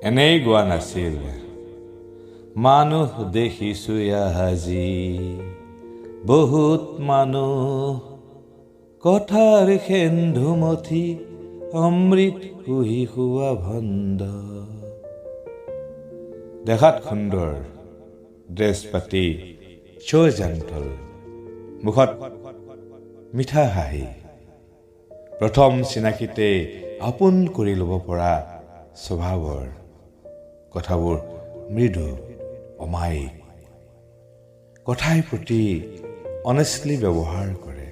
এনেই গোৱা নাছিল। মানুহ দেখিছো আজি, বহুত মানুহ, কথাৰ সেন্ধুমথি, অমৃত কুহি খোৱা ভণ্ড। দেখাত সুন্দৰ, ড্ৰেছ পাতি জেণ্টল, মুখত মিঠা হাঁহি, প্ৰথম চিনাকিতে আপোন কৰি ল'ব পৰা স্বভাৱৰ, কথাবোৰ মৃদু অমায়িক, কথাই প্ৰতি অনেষ্টলি ব্যৱহাৰ কৰে।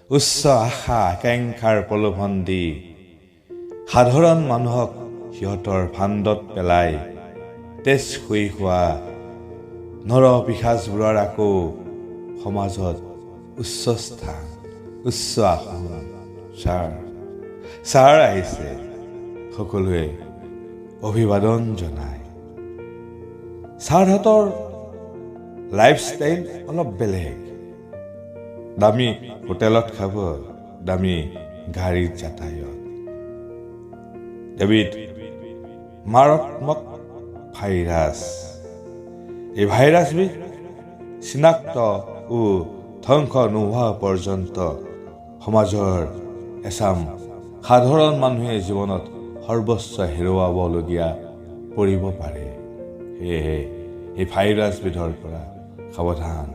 উচ্চ আশা আকাংক্ষাৰ প্ৰলোভন দি সাধাৰণ মানুহক সিহঁতৰ ফান্দত পেলাই তেজ শুই হোৱা নৰ পিশাচবোৰৰ আকৌ সমাজত উচ্চ স্থান, উচ্চ আসন। ছাৰ আহিছে, সকলোৱে অভিবাদন জনায়। ছাৰহঁতৰ লাইফষ্টাইল অলপ বেলেগ। দামী হোটেলত খাব, দামী গাড়ীত যাতায়ত। এবিধ মাৰাত্মক ভাইৰাছ। এই ভাইৰাছবিধ চিনাক্ত ও ধ্বংস নোহোৱা পৰ্যন্ত সমাজৰ এচাম সাধাৰণ মানুহে জীৱনত সৰ্বস্ব হেৰুৱাবলগীয়া পৰিব পাৰে। সেয়েহে এই ভাইৰাছবিধৰ পৰা সাৱধান।